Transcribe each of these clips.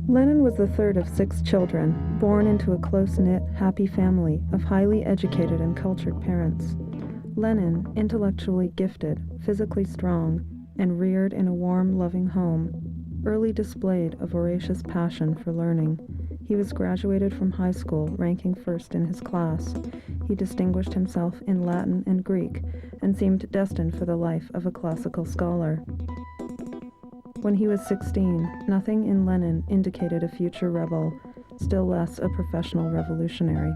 Lenin was the third of 6 children, born into a close-knit, happy family of highly educated and cultured parents. Lenin, intellectually gifted, physically strong, and reared in a warm, loving home, early displayed a voracious passion for learning. He was graduated from high school, ranking first in his class. He distinguished himself in Latin and Greek, and seemed destined for the life of a classical scholar. When he was 16, nothing in Lenin indicated a future rebel, still less a professional revolutionary.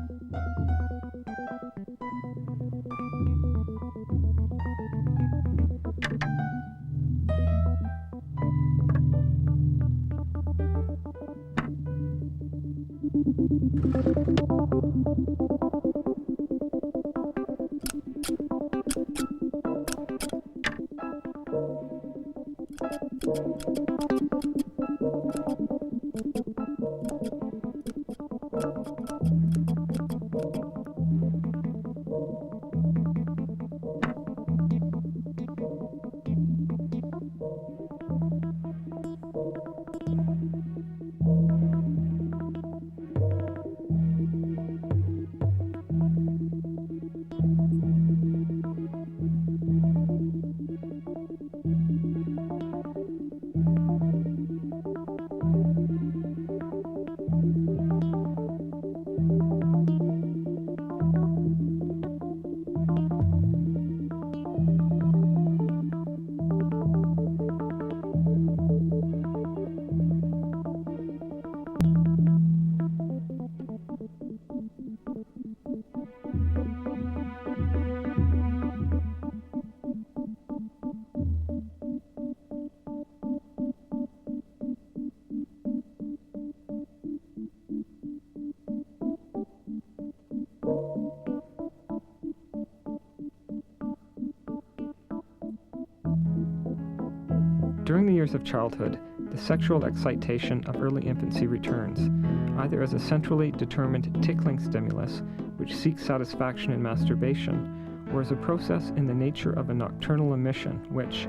During the years of childhood, the sexual excitation of early infancy returns, either as a centrally determined tickling stimulus, which seeks satisfaction in masturbation, or as a process in the nature of a nocturnal emission, which,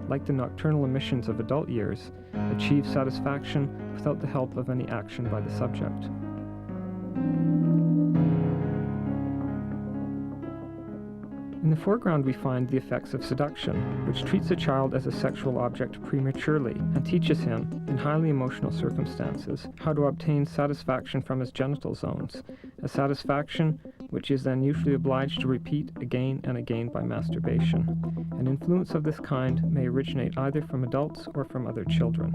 like the nocturnal emissions of adult years, achieves satisfaction without the help of any action by the subject. In the foreground we find the effects of seduction, which treats a child as a sexual object prematurely and teaches him, in highly emotional circumstances, how to obtain satisfaction from his genital zones, a satisfaction which is then usually obliged to repeat again and again by masturbation. An influence of this kind may originate either from adults or from other children.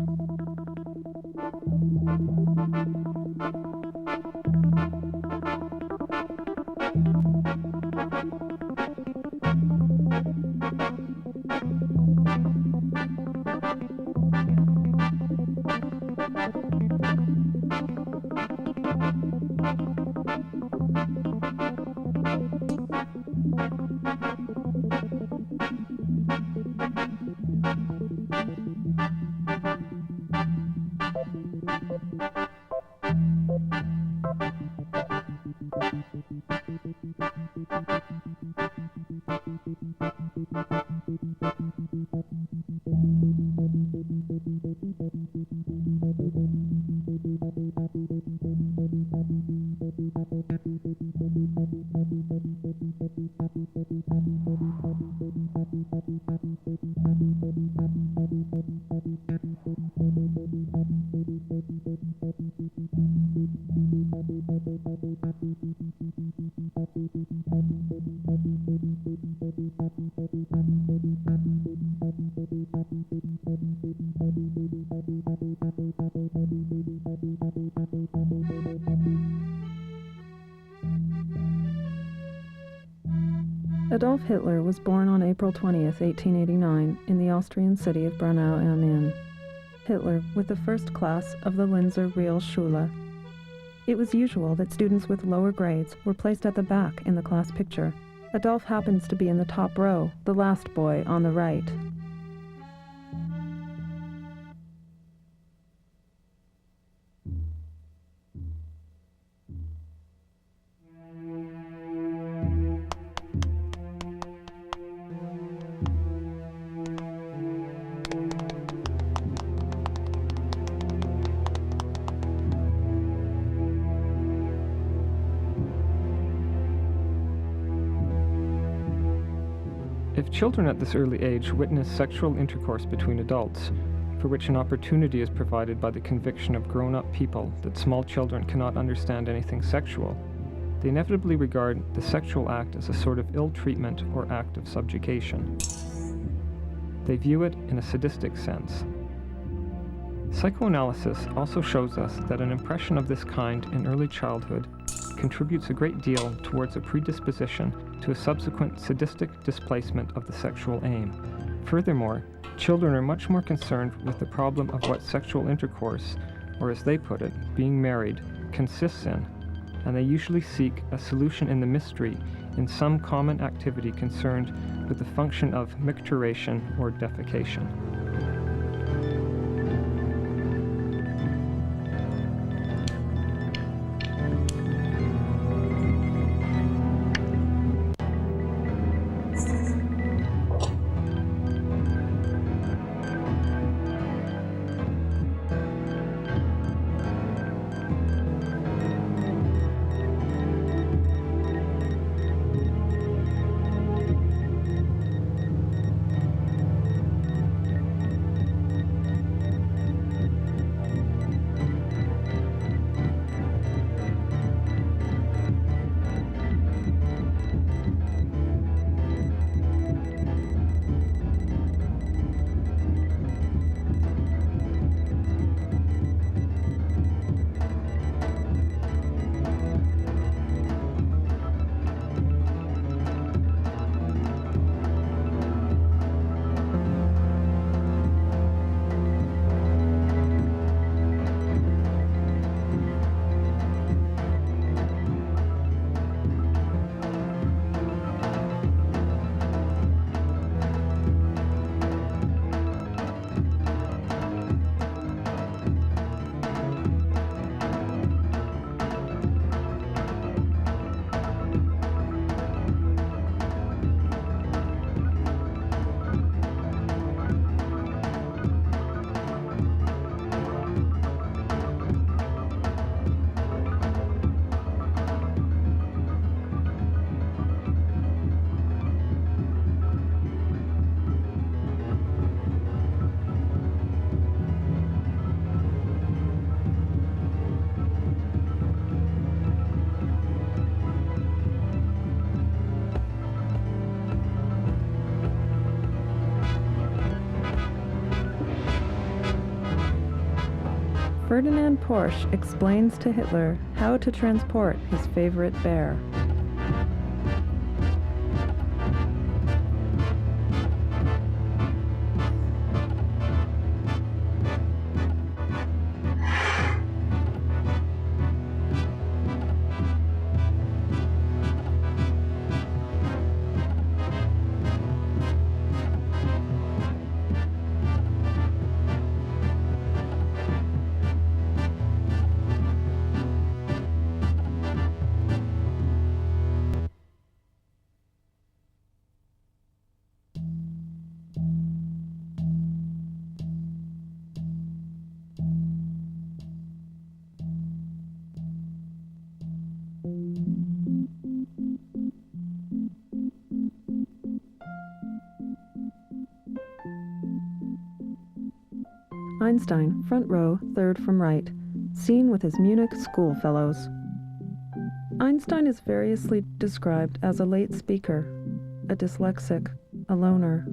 Adolf Hitler was born on April 20th, 1889, in the Austrian city of Braunau am Inn. Hitler with the first class of the Linzer Realschule. It was usual that students with lower grades were placed at the back in the class picture. Adolf happens to be in the top row, the last boy on the right. If children at this early age witness sexual intercourse between adults, for which an opportunity is provided by the conviction of grown-up people that small children cannot understand anything sexual, they inevitably regard the sexual act as a sort of ill treatment or act of subjugation. They view it in a sadistic sense. Psychoanalysis also shows us that an impression of this kind in early childhood contributes a great deal towards a predisposition to a subsequent sadistic displacement of the sexual aim. Furthermore, children are much more concerned with the problem of what sexual intercourse, or as they put it, being married, consists in, and they usually seek a solution in the mystery in some common activity concerned with the function of micturition or defecation. Ferdinand Porsche explains to Hitler how to transport his favorite bear. Einstein, front row, third from right, seen with his Munich schoolfellows. Einstein is variously described as a late speaker, a dyslexic, a loner,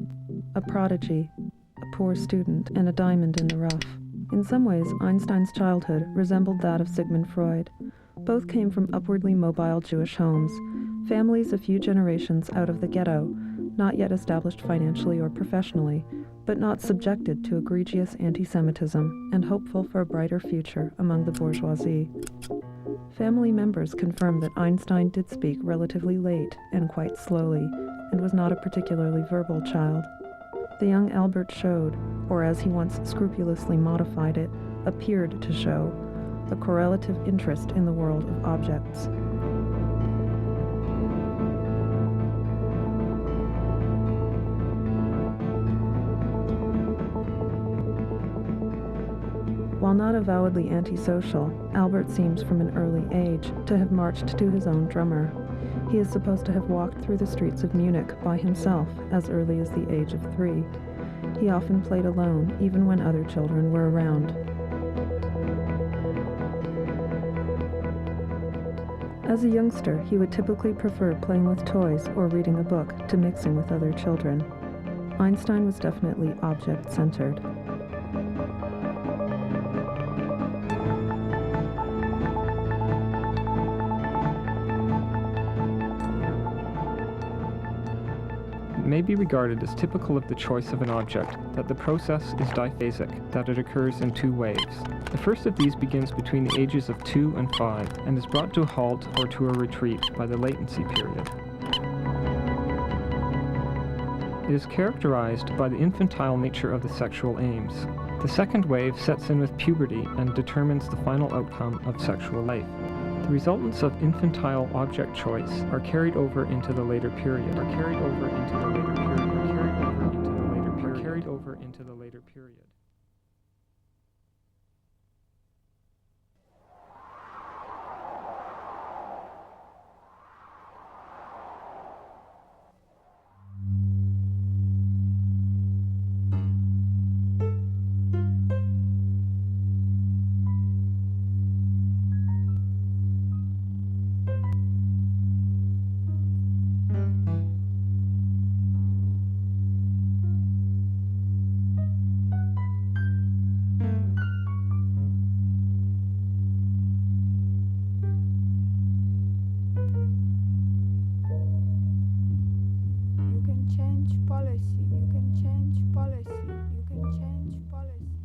a prodigy, a poor student, and a diamond in the rough. In some ways, Einstein's childhood resembled that of Sigmund Freud. Both came from upwardly mobile Jewish homes, families a few generations out of the ghetto, not yet established financially or professionally, but not subjected to egregious anti-Semitism and hopeful for a brighter future among the bourgeoisie. Family members confirm that Einstein did speak relatively late and quite slowly, and was not a particularly verbal child. The young Albert showed, or as he once scrupulously modified it, appeared to show, a correlative interest in the world of objects. While not avowedly antisocial, Albert seems from an early age to have marched to his own drummer. He is supposed to have walked through the streets of Munich by himself as early as the age of 3. He often played alone, even when other children were around. As a youngster, he would typically prefer playing with toys or reading a book to mixing with other children. Einstein was definitely object-centered. May be regarded as typical of the choice of an object that the process is diphasic, that it occurs in 2 waves. The first of these begins between the ages of 2 and 5 and is brought to a halt or to a retreat by the latency period. It is characterized by the infantile nature of the sexual aims. The second wave sets in with puberty and determines the final outcome of sexual life. The resultants of infantile object choice are carried over into the later period. You can change policy, you can change policy, you can change policy.